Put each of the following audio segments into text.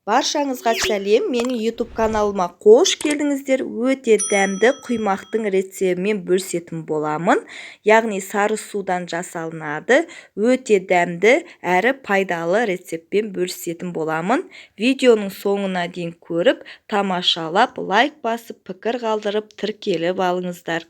Баршаңызға сәлем, менің YouTube каналыма қош келдіңіздер. Өте дәмді құймақтың рецебімен бөлісетін боламын. Яғни сары судан жасалынады. Өте дәмді әрі пайдалы рецеппен бөлісетін боламын. Видеоның соңына дейін көріп, тамашалап, лайк басып, пікір қалдырып, тіркеліп алыңыздар.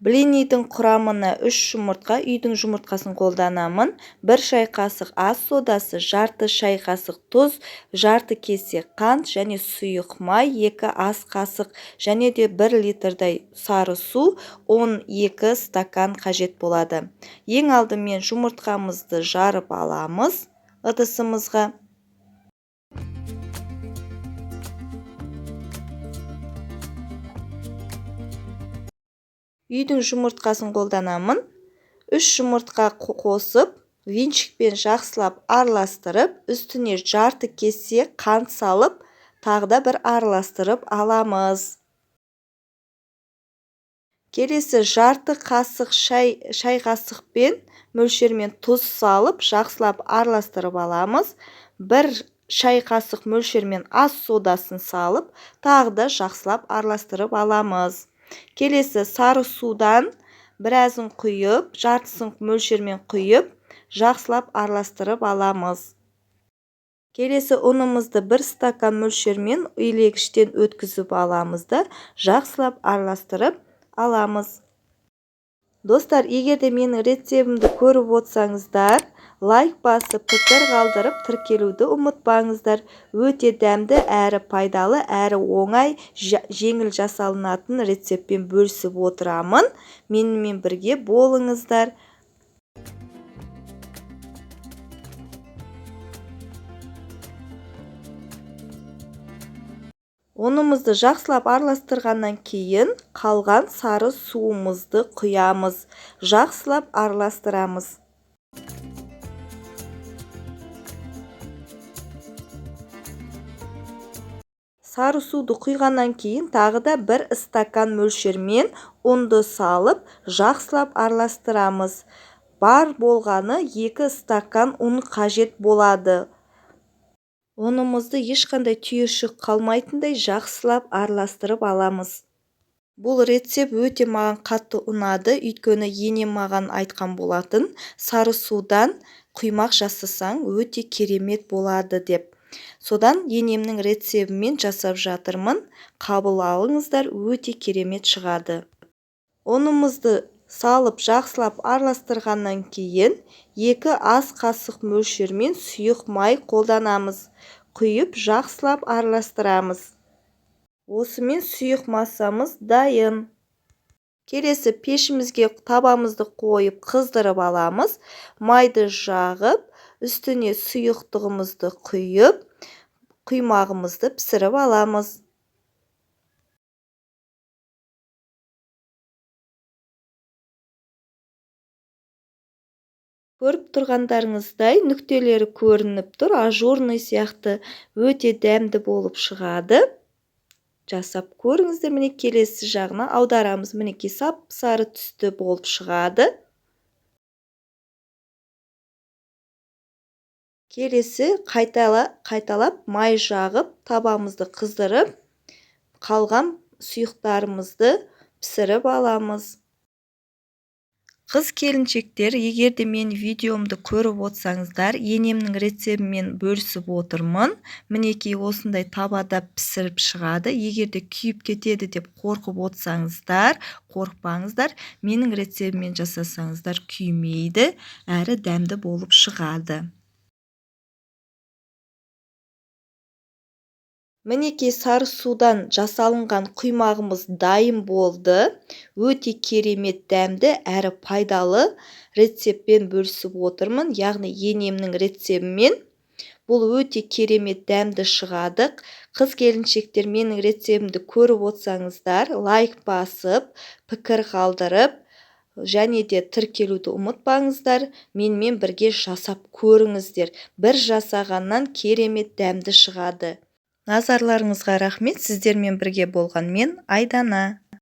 Блиннидің құрамына 3 жұмыртқа, үйдің жұмыртқасын қолданамын. 1 шай қасық ас содасы, жарты шай қасық тұз, жарты кесе қант және сұйық май, 2 ас қасық және де 1 литрдай сары су, 12 стакан қажет болады. Ең алдымен жұмыртқамызды жарып аламыз ыдысымызға. Үйдің жұмыртқасын қолданамын. 3 жұмыртқа қосып, венчикпен жақсылап араластырып, үстіне жарты кесе қант салып, тағы да бір араластырып аламыз. Келесі жарты қасық шай қасықпен мөлшермен тұз салып, жақсылап араластырып аламыз. 1 шай қасық мөлшермен ас содасын салып, тағы да жақсылап араластырып аламыз. Келесі сары судан біразын құйып, жартысын мөлшермен құйып, жақсылап араластырып аламыз. Келесі ұнымызды 1 стакан мөлшермен илегіштен өткізіп аламыз да, жақсылап араластырып аламыз. Достар, егер де менің рецебімді көріп отсаңыздар, лайк басып, пікір қалдырып, тіркелуді ұмытпаңыздар. Өте дәмді әрі пайдалы, әрі оңай, жеңіл жасалынатын рецеппен бөлісіп отырамын. Менімен бірге болыңыздар. Ұнымызды жақсылап араластырғаннан кейін қалған сары суымызды құямыз. Жақсылап араластырамыз. Сары суды құйғаннан кейін тағы да 1 стакан мөлшермен ұнды салып, жақсылап араластырамыз. Бар болғаны 2 стакан ұн қажет болады. Ұнымызды ешқандай түйіршік қалмайтындай жақсылап араластырып аламыз. Бұл рецепт өте маған қатты ұнады, өйткені енем маған айтқан болатын, сары судан құймақ жасасаң өте керемет болады деп. Содан енемнің рецебімен жасап жатырмын. Қабыл алыңыздар, өте керемет шығады. Ұнымызды салып жақсылап араластырғаннан кейін 2 ас қасық мөлшермен сұйық май қолданамыз. Құйып жақсылап араластырамыз. Осымен сұйық массамыз дайын. Келесі пешімізге табамызды қойып қыздырып аламыз. Майды жағып, үстіне сұйықтығымызды құйып, құймағымызды пісіріп аламыз. Көріп тұрғандарыңыздай нүктелері көрініп тұр, ажурный сияқты өте дәмді болып шығады. Жасап көріңіздер, міне келесі жағына аударамыз. Мінекей сап-сары түсті болып шығады. Келесі қайталап май жағып, табамызды қыздырып, қалған сұйықтарымызды пісіріп аламыз. Қыз келіншектер, егер де мен видеомды көріп отсаңыздар, енемнің рецебімен бөлісіп отырмын. Мінекей осындай табада пісіріп шығады. Егер де күйіп кетеді деп қорқып отсаңыздар, қорықпаңыздар. Менің рецебімен жасасаңыздар күймейді, әрі дәмді болып шығады. Мінекей сары судан жасалынған құймағымыз дайын болды. Өте керемет дәмді әрі пайдалы рецеппен бөлісіп отырмын. Яғни енемнің рецебімен. Бұл өте керемет дәмді шығады. Қыз келіншектер, менің рецебімді көріп отсаңыздар, лайк басып, пікір қалдырып, және де тіркелуді ұмытпаңыздар. Менімен бірге жасап көріңіздер. Бір жасағаннан керемет дәмді шығады. Назарларыңызға рахмет. Сіздермен бірге болған мен Айдана.